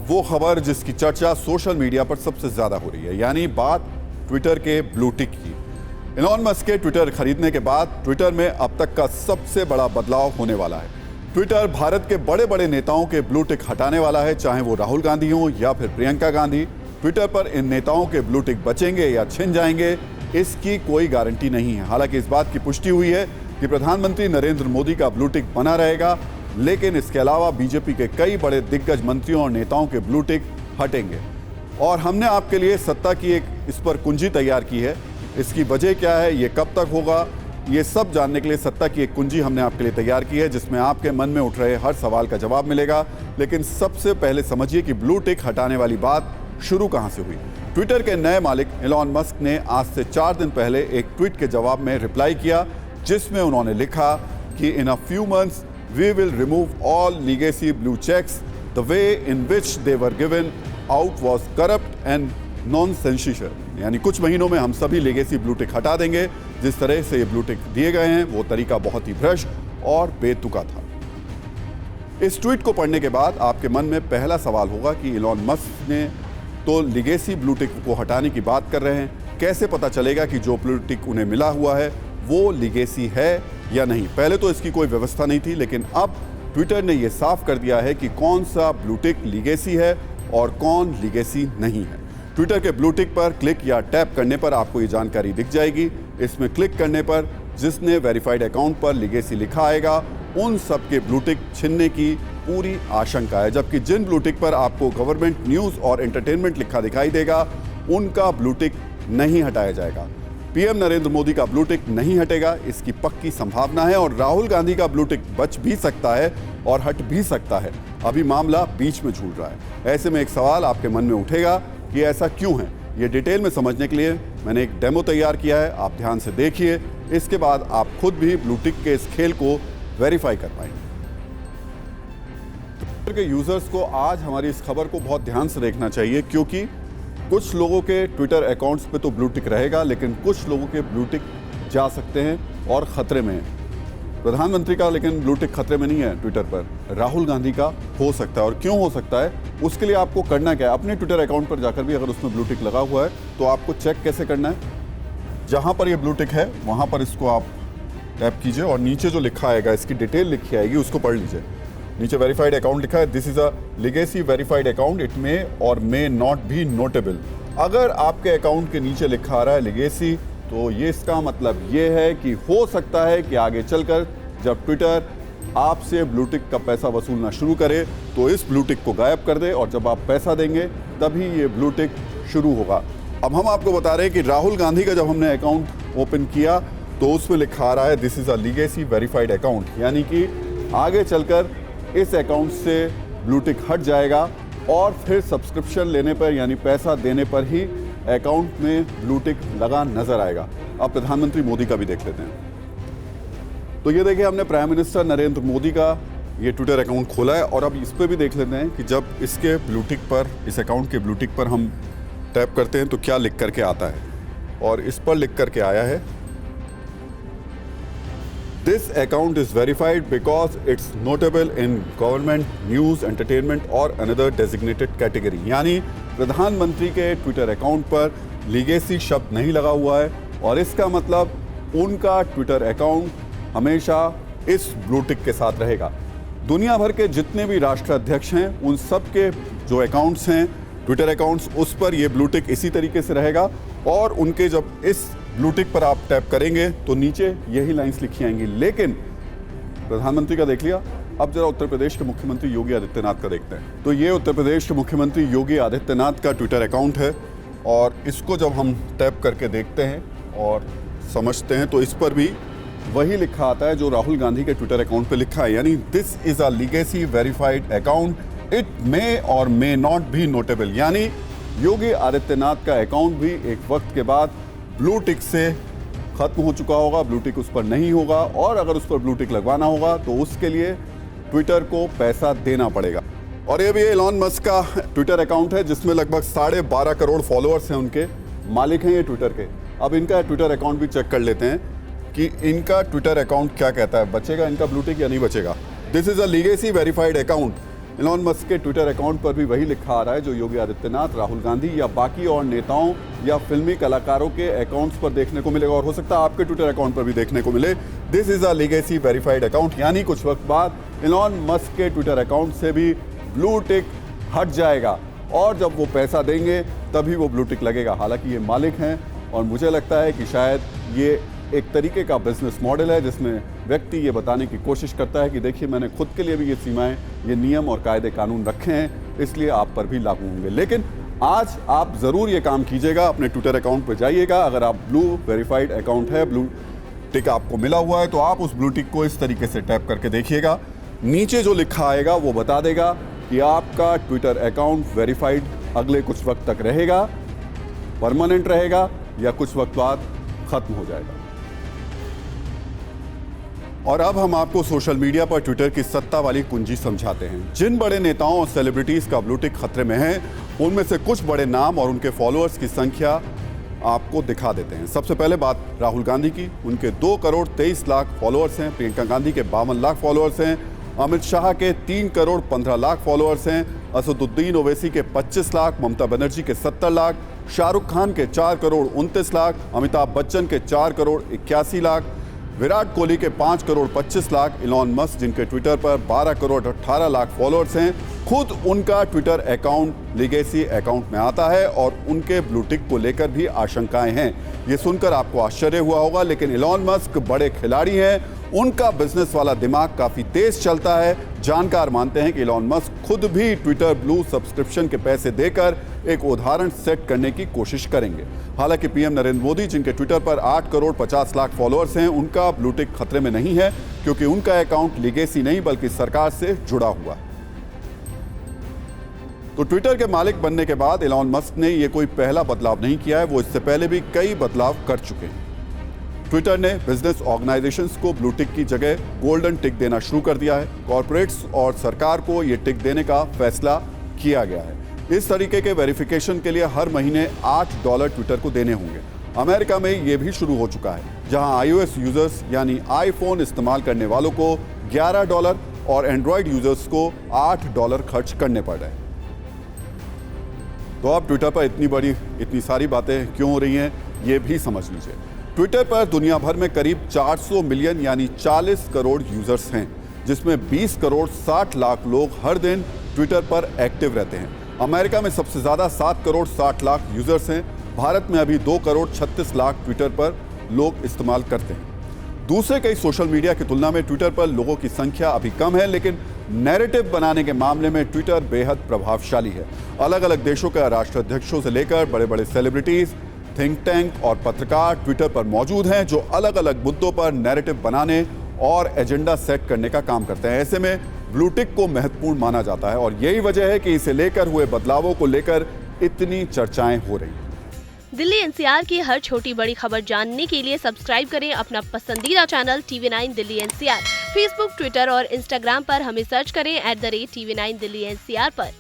वो खबर जिसकी चर्चा सोशल मीडिया पर सबसे ज्यादा हो रही है, यानी बात ट्विटर के ब्लू टिक की। इलॉन मस्क के ट्विटर खरीदने के बाद ट्विटर में अब तक का सबसे बड़ा बदलाव होने वाला है। ट्विटर भारत के बड़े बड़े नेताओं के ब्लू टिक हटाने वाला है, चाहे वो राहुल गांधी हो या फिर प्रियंका गांधी। ट्विटर पर इन नेताओं के ब्लू टिक बचेंगे या छिन जाएंगे, इसकी कोई गारंटी नहीं है। हालांकि इस बात की पुष्टि हुई है कि प्रधानमंत्री नरेंद्र मोदी का ब्लू टिक बना रहेगा, लेकिन इसके अलावा बीजेपी के कई बड़े दिग्गज मंत्रियों और नेताओं के ब्लू टिक हटेंगे। और हमने आपके लिए सत्ता की एक इस पर कुंजी तैयार की है। इसकी वजह क्या है, ये कब तक होगा, ये सब जानने के लिए सत्ता की एक कुंजी हमने आपके लिए तैयार की है, जिसमें आपके मन में उठ रहे हर सवाल का जवाब मिलेगा। लेकिन सबसे पहले समझिए कि ब्लू टिक हटाने वाली बात शुरू कहां से हुई। ट्विटर के नए मालिक इलॉन मस्क ने आज से 4 दिन पहले एक ट्वीट के जवाब में रिप्लाई किया, जिसमें उन्होंने लिखा कि in a few months we will remove all legacy blue checks. The way in which they were given out was corrupt and nonsensical. यानी कुछ महीनों में हम सभी लेगेसी ब्लू टिक हटा देंगे। जिस तरह से ये ब्लू टिक दिए गए हैं वो तरीका बहुत ही भ्रष्ट और बेतुका था। इस ट्वीट को पढ़ने के बाद आपके मन में पहला सवाल होगा कि इलॉन मस्क ने तो लेगेसी ब्लू टिक को हटाने की बात कर रहे हैं, कैसे पता चलेगा कि जो ब्लू टिक उन्हें मिला हुआ है वो लीगेसी है या नहीं। पहले तो इसकी कोई व्यवस्था नहीं थी, लेकिन अब ट्विटर ने यह साफ कर दिया है कि कौन सा ब्लू टिक लीगेसी है और कौन लीगेसी नहीं है। ट्विटर के ब्लू टिक पर क्लिक या टैप करने पर आपको ये जानकारी दिख जाएगी। इसमें क्लिक करने पर जिसने वेरीफाइड अकाउंट पर लीगेसी लिखा आएगा, उन सब के ब्लू टिक छिनने की पूरी आशंका है, जबकि जिन ब्लू टिक पर आपको गवर्नमेंट न्यूज़ और एंटरटेनमेंट लिखा दिखाई देगा, उनका ब्लू टिक नहीं हटाया जाएगा। पीएम नरेंद्र मोदी का ब्लू टिक नहीं हटेगा, इसकी पक्की संभावना है। और राहुल गांधी का ब्लू टिक बच भी सकता है और हट भी सकता है। अभी मामला बीच में झूल रहा है। ऐसे में एक सवाल आपके मन में उठेगा कि ऐसा क्यों है। ये डिटेल में समझने के लिए मैंने एक डेमो तैयार किया है, आप ध्यान से देखिए। इसके बाद आप खुद भी ब्लू टिक के इस खेल को वेरीफाई कर पाएंगे। ट्विटर के यूजर्स को आज हमारी इस खबर को बहुत ध्यान से देखना चाहिए, क्योंकि कुछ लोगों के ट्विटर अकाउंट्स पे तो ब्लू टिक रहेगा, लेकिन कुछ लोगों के ब्लू टिक जा सकते हैं और खतरे में है। प्रधानमंत्री का लेकिन ब्लू टिक खतरे में नहीं है ट्विटर पर, राहुल गांधी का हो सकता है। और क्यों हो सकता है, उसके लिए आपको करना क्या है, अपने ट्विटर अकाउंट पर जाकर भी अगर उसमें ब्लू टिक लगा हुआ है तो आपको चेक कैसे करना है। जहाँ पर ये ब्लू टिक है वहाँ पर इसको आप टैप कीजिए और नीचे जो लिखा आएगा, इसकी डिटेल लिखी आएगी, उसको पढ़ लीजिए। नीचे वेरीफाइड अकाउंट लिखा है, this is a legacy verified account, it may और मे नॉट बी नोटेबल। अगर आपके अकाउंट के नीचे लिखा आ रहा है लीगेसी, तो ये इसका मतलब ये है कि हो सकता है कि आगे चलकर जब ट्विटर आपसे ब्लू टिक का पैसा वसूलना शुरू करे तो इस ब्लू टिक को गायब कर दे, और जब आप पैसा देंगे तभी ये ब्लू टिक शुरू होगा। अब हम आपको बता रहे हैं कि राहुल गांधी का जब हमने अकाउंट ओपन किया तो उसमें लिखा आ रहा है this is a legacy verified account, यानी कि आगे चलकर इस अकाउंट से ब्लू टिक हट जाएगा और फिर सब्सक्रिप्शन लेने पर यानी पैसा देने पर ही अकाउंट में ब्लू टिक लगा नजर आएगा। अब प्रधानमंत्री मोदी का भी देख लेते हैं। तो ये देखिए, हमने प्राइम मिनिस्टर नरेंद्र मोदी का ये ट्विटर अकाउंट खोला है और अब इस पर भी देख लेते हैं कि जब इसके ब्लू टिक पर, इस अकाउंट के ब्लू टिक पर हम टैप करते हैं तो क्या लिख करके आता है। और इस पर लिख करके आया है, This account is verified because it's notable in government news, entertainment और another designated category। यानी प्रधानमंत्री के ट्विटर अकाउंट पर लीगेसी शब्द नहीं लगा हुआ है और इसका मतलब उनका ट्विटर अकाउंट हमेशा इस ब्लू टिक के साथ रहेगा। दुनिया भर के जितने भी राष्ट्राध्यक्ष हैं उन सब के जो अकाउंट्स हैं, ट्विटर अकाउंट्स, उस पर ये ब्लू टिक इसी तरीके से रहेगा। और उनके जब इस ब्लू टिक पर आप टैप करेंगे तो नीचे यही लाइंस लिखी आएंगी। लेकिन प्रधानमंत्री का देख लिया, अब जरा उत्तर प्रदेश के मुख्यमंत्री योगी आदित्यनाथ का देखते हैं। तो ये उत्तर प्रदेश के मुख्यमंत्री योगी आदित्यनाथ का ट्विटर अकाउंट है और इसको जब हम टैप करके देखते हैं और समझते हैं तो इस पर भी वही लिखा आता है जो राहुल गांधी के ट्विटर अकाउंट पे लिखा है, यानी this is a legacy verified account, it may और मे नॉट बी नोटेबल। यानी योगी आदित्यनाथ का अकाउंट भी एक वक्त के बाद ब्लू टिक से खत्म हो चुका होगा, ब्लू टिक उस पर नहीं होगा, और अगर उस पर ब्लू टिक लगवाना होगा तो उसके लिए ट्विटर को पैसा देना पड़ेगा। और ये भी इलॉन मस्क का ट्विटर अकाउंट है जिसमें लगभग 12.5 करोड़ फॉलोअर्स हैं, उनके मालिक हैं ये ट्विटर के। अब इनका ट्विटर अकाउंट भी चेक कर लेते हैं कि इनका ट्विटर अकाउंट क्या कहता है, बचेगा इनका ब्लू टिक या नहीं बचेगा। This is a legacy verified account, Elon Musk के ट्विटर अकाउंट पर भी वही लिखा आ रहा है जो योगी आदित्यनाथ, राहुल गांधी या बाकी और नेताओं या फिल्मी कलाकारों के अकाउंट्स पर देखने को मिलेगा और हो सकता है आपके ट्विटर अकाउंट पर भी देखने को मिले। This is a legacy verified account, यानी कुछ वक्त बाद एलॉन मस्क के ट्विटर अकाउंट से भी ब्लू टिक हट जाएगा और जब वो पैसा देंगे तभी वो ब्लू टिक लगेगा। हालांकि ये मालिक हैं और मुझे लगता है कि शायद ये एक तरीके का बिजनेस मॉडल है जिसमें व्यक्ति ये बताने की कोशिश करता है कि देखिए मैंने खुद के लिए भी ये सीमाएं, ये नियम और कायदे कानून रखे हैं, इसलिए आप पर भी लागू होंगे। लेकिन आज आप ज़रूर ये काम कीजिएगा, अपने ट्विटर अकाउंट पर जाइएगा। अगर आप ब्लू वेरीफाइड अकाउंट है, ब्लू टिक आपको मिला हुआ है, तो आप उस ब्लू टिक को इस तरीके से टैप करके देखिएगा। नीचे जो लिखा आएगा वो बता देगा कि आपका ट्विटर अकाउंट वेरीफाइड अगले कुछ वक्त तक रहेगा, परमानेंट रहेगा या कुछ वक्त बाद खत्म हो जाएगा। और अब हम आपको सोशल मीडिया पर ट्विटर की सत्ता वाली कुंजी समझाते हैं। जिन बड़े नेताओं और सेलिब्रिटीज का ब्लू टिक खतरे में है, उनमें से कुछ बड़े नाम और उनके फॉलोअर्स की संख्या आपको दिखा देते हैं। सबसे पहले बात राहुल गांधी की, उनके 2 करोड़ 23 लाख फॉलोअर्स हैं। प्रियंका गांधी के 52 लाख फॉलोअर्स हैं। अमित शाह के 3 करोड़ 15 लाख फॉलोअर्स हैं। असदुद्दीन ओवैसी के 25 लाख, ममता बनर्जी के 70 लाख, शाहरुख खान के 4 करोड़ 29 लाख, अमिताभ बच्चन के 4 करोड़ 81 लाख, विराट कोहली के 5 करोड़ 25 लाख, इलॉन मस्क जिनके ट्विटर पर 12 करोड़ 18 लाख फॉलोअर्स हैं, खुद उनका ट्विटर अकाउंट लीगेसी अकाउंट में आता है और उनके ब्लू टिक को लेकर भी आशंकाएं हैं। ये सुनकर आपको आश्चर्य हुआ होगा, लेकिन इलॉन मस्क बड़े खिलाड़ी हैं, उनका बिजनेस वाला दिमाग काफी तेज चलता है। जानकार मानते हैं कि इलॉन मस्क खुद भी ट्विटर ब्लू सब्सक्रिप्शन के पैसे देकर एक उदाहरण सेट करने की कोशिश करेंगे। हालांकि पीएम नरेंद्र मोदी जिनके ट्विटर पर 8 करोड़ 50 लाख फॉलोअर्स हैं, उनका ब्लू टिक खतरे में नहीं है क्योंकि उनका अकाउंट लीगेसी नहीं बल्कि सरकार से जुड़ा हुआ है। तो ट्विटर के मालिक बनने के बाद इलॉन मस्क ने यह कोई पहला बदलाव नहीं किया है, वो इससे पहले भी कई बदलाव कर चुके हैं। ट्विटर ने बिजनेस ऑर्गेनाइजेशंस को ब्लू टिक की जगह गोल्डन टिक देना शुरू कर दिया है। कॉर्पोरेट्स और सरकार को यह टिक देने का फैसला किया गया है। इस तरीके के वेरिफिकेशन के लिए हर महीने $8 ट्विटर को देने होंगे। अमेरिका में यह भी शुरू हो चुका है, जहां iOS यूजर्स यानी आईफोन इस्तेमाल करने वालों को $11 और एंड्रॉयड यूजर्स को $8 खर्च करने पड़ रहे हैं। तो अब ट्विटर पर इतनी सारी बातें क्यों हो रही हैं, ये भी समझ लीजिए। ट्विटर पर दुनिया भर में करीब 400 मिलियन यानी 40 करोड़ यूजर्स हैं, जिसमें 20 करोड़ 60 लाख लोग हर दिन ट्विटर पर एक्टिव रहते हैं। अमेरिका में सबसे ज्यादा 7 करोड़ 60 लाख यूजर्स हैं। भारत में अभी 2 करोड़ 36 लाख ट्विटर पर लोग इस्तेमाल करते हैं। दूसरे कई सोशल मीडिया की तुलना में ट्विटर पर लोगों की संख्या अभी कम है, लेकिन नैरेटिव बनाने के मामले में ट्विटर बेहद प्रभावशाली है। अलग अलग देशों के राष्ट्राध्यक्षों से लेकर बड़े बड़े सेलिब्रिटीज, थिंक टैंक और पत्रकार ट्विटर पर मौजूद हैं, जो अलग अलग मुद्दों पर नैरेटिव बनाने और एजेंडा सेट करने का काम करते हैं। ऐसे में ब्लू टिक को महत्वपूर्ण माना जाता है और यही वजह है कि इसे लेकर हुए बदलावों को लेकर इतनी चर्चाएं हो रही हैं। दिल्ली एनसीआर की हर छोटी बड़ी खबर जानने के लिए सब्सक्राइब करें अपना पसंदीदा channel TV9 Delhi NCR. Facebook, Twitter और इंस्टाग्राम पर हमें सर्च करें @TV9 दिल्ली एनसीआर पर।